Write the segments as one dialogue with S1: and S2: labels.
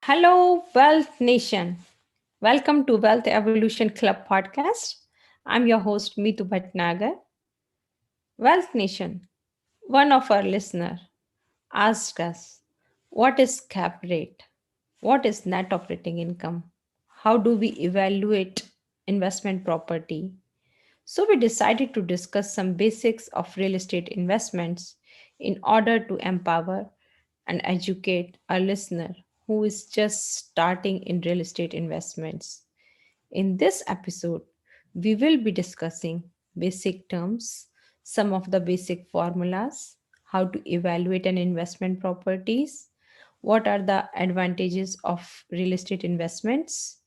S1: Hello, Wealth Nation. Welcome to Wealth Evolution Club podcast. I'm your host, Meetu Bhatnagar. Wealth Nation, one of our listeners asked us, what is cap rate? What is net operating income? How do we evaluate investment property? So we decided to discuss some basics of real estate investments in order to empower and educate our listener who is just starting in real estate investments. In this episode, we will be discussing basic terms, some of the basic formulas, how to evaluate an investment properties, what are the advantages of real estate investments,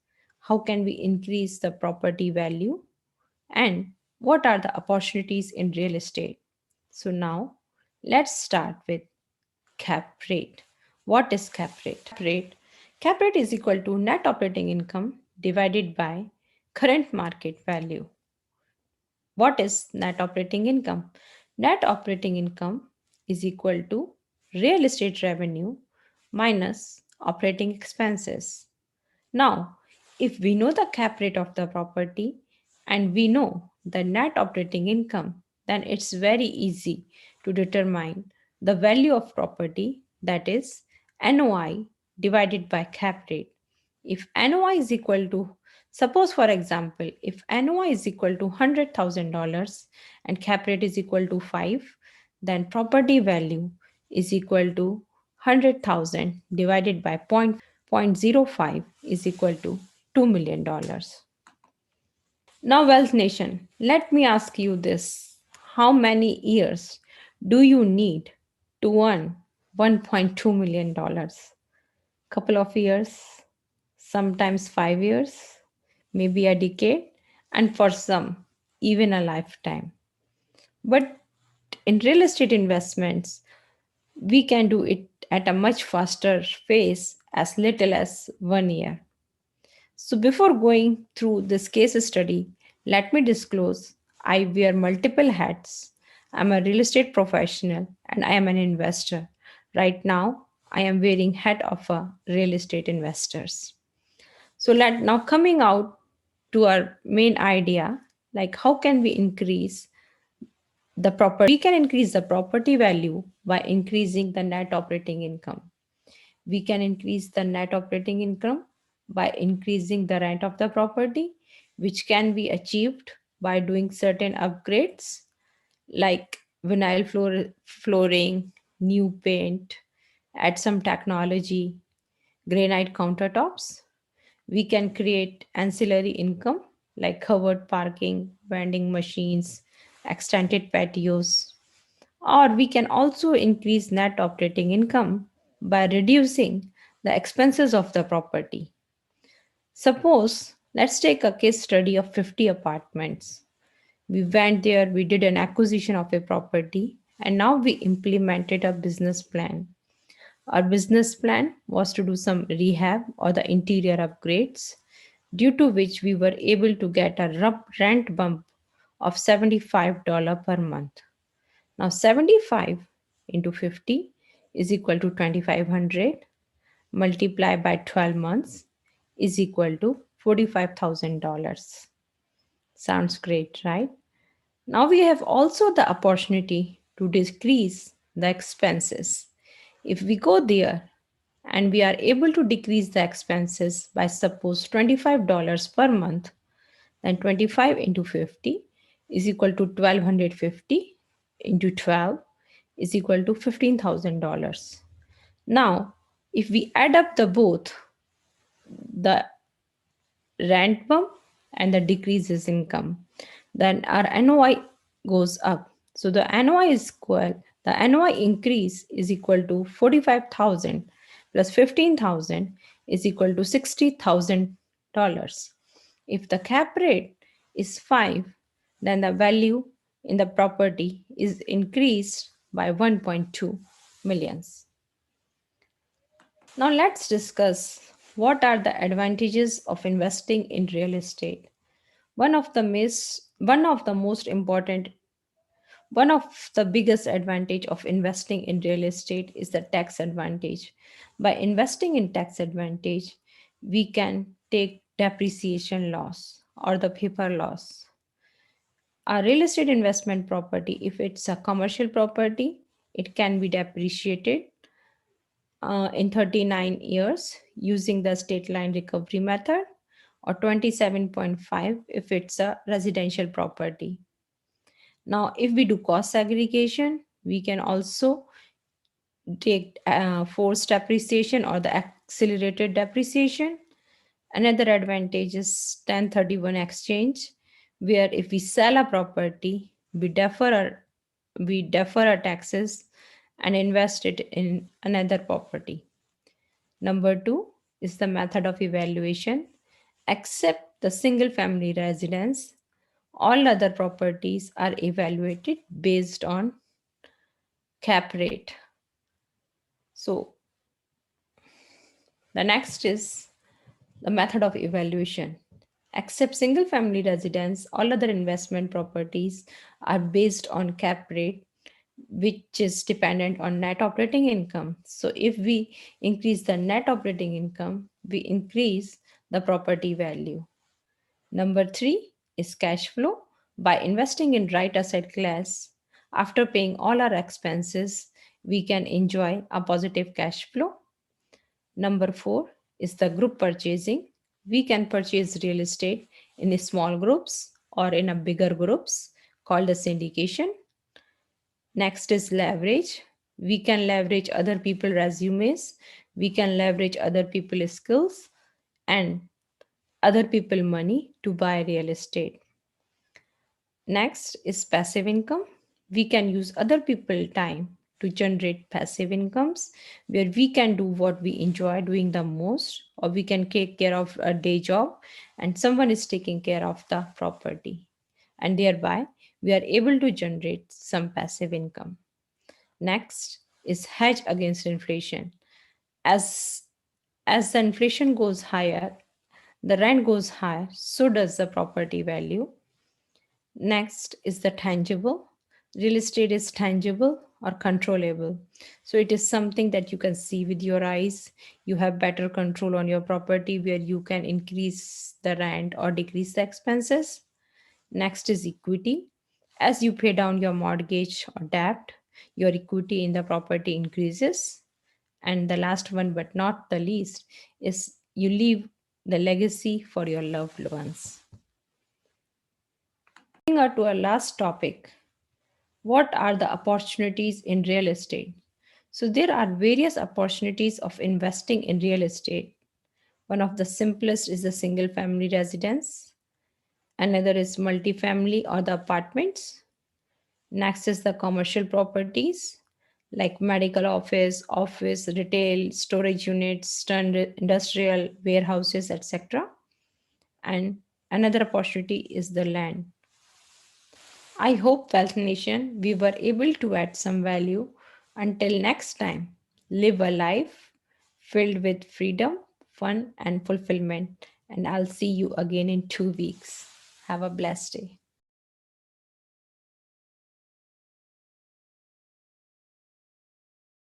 S1: how can we increase the property value, and what are the opportunities in real estate. So now let's start with cap rate. What is cap rate? Cap rate is equal to net operating income divided by current market value. What is net operating income? Net operating income is equal to real estate revenue minus operating expenses. Now, if we know the cap rate of the property and we know the net operating income, then it's very easy to determine the value of property, that is NOI divided by cap rate. If NOI is equal to, suppose for example, if NOI is equal to $100,000 and cap rate is equal to 5, then property value is equal to 100,000 divided by 0.05 is equal to $2 million. Now, Wealth Nation, let me ask you this. How many years do you need to earn $1.2 million? Couple of years, sometimes 5 years, maybe a decade, and for some, even a lifetime. But in real estate investments, we can do it at a much faster pace as little as 1 year. So, before going through this case study, let me disclose I wear multiple hats. I'm a real estate professional and I am an investor. Right now, I am wearing hat of a real estate investors. So, let now coming out to our main idea, like how can we increase the property? We can increase the property value by increasing the net operating income. We can increase the net operating income by increasing the rent of the property, which can be achieved by doing certain upgrades like flooring, new paint, add some technology, granite countertops. We can create ancillary income like covered parking, vending machines, extended patios, or we can also increase net operating income by reducing the expenses of the property. Suppose, let's take a case study of 50 apartments. We went there, we did an acquisition of a property, and now we implemented a business plan. Our business plan was to do some rehab or the interior upgrades, due to which we were able to get a rent bump of $75 per month. Now 75 into 50 is equal to 2500 multiplied by 12 months is equal to $45,000. Sounds great, right? Now we have also the opportunity to decrease the expenses. If we go there and we are able to decrease the expenses by suppose $25 per month, then 25 into 50 is equal to 1250 into 12 is equal to $15,000. Now, if we add up the both, the rent bump and the decreases income, then our NOI goes up. So the NOI is equal, the NOI increase is equal to 45,000 plus 15,000 is equal to $60,000. If the cap rate is 5, then the value in the property is increased by 1.2 millions. Now let's discuss what are the advantages of investing in real estate. One of the most important One of the biggest advantage of investing in real estate is the tax advantage. By investing in tax advantage, we can take depreciation loss or the paper loss. A real estate investment property, if it's a commercial property, it can be depreciated in 39 years using the state line recovery method, or 27.5 if it's a residential property. Now, if we do cost segregation, we can also take forced depreciation or the accelerated depreciation. Another advantage is 1031 exchange, where if we sell a property, we defer our taxes and invest it in another property. Number two is the method of evaluation. Except the single family residence, all other properties are evaluated based on cap rate. So the next is the method of evaluation. Except single family residence, all other investment properties are based on cap rate, which is dependent on net operating income. So if we increase the net operating income, we increase the property value. Number three is cash flow. By investing in right asset class, after paying all our expenses, we can enjoy a positive cash flow. Number four is the group purchasing. We can purchase real estate in small groups or in a bigger groups called the syndication. Next is leverage. We can leverage other people's resumes. We can leverage other people's skills and other people money to buy real estate. Next is passive income. We can use other people time to generate passive incomes where we can do what we enjoy doing the most, or we can take care of a day job and someone is taking care of the property, and thereby we are able to generate some passive income. Next is hedge against inflation. As as the inflation goes higher, the rent goes higher, so does the property value. Next is the tangible. Real estate is tangible or controllable. So it is something that you can see with your eyes. You have better control on your property where you can increase the rent or decrease the expenses. Next is equity. As you pay down your mortgage or debt, your equity in the property increases. And the last one, but not the least, is you leave the legacy for your loved ones. Moving on to our last topic, what are the opportunities in real estate? So, there are various opportunities of investing in real estate. One of the simplest is the single family residence, another is multifamily or the apartments. Next is the commercial properties like medical office, retail, storage units, industrial warehouses, etc. And another opportunity is the land. I hope, Wealth Nation, we were able to add some value. Until next time, live a life filled with freedom, fun, and fulfillment. And I'll see you again in 2 weeks. Have a blessed day.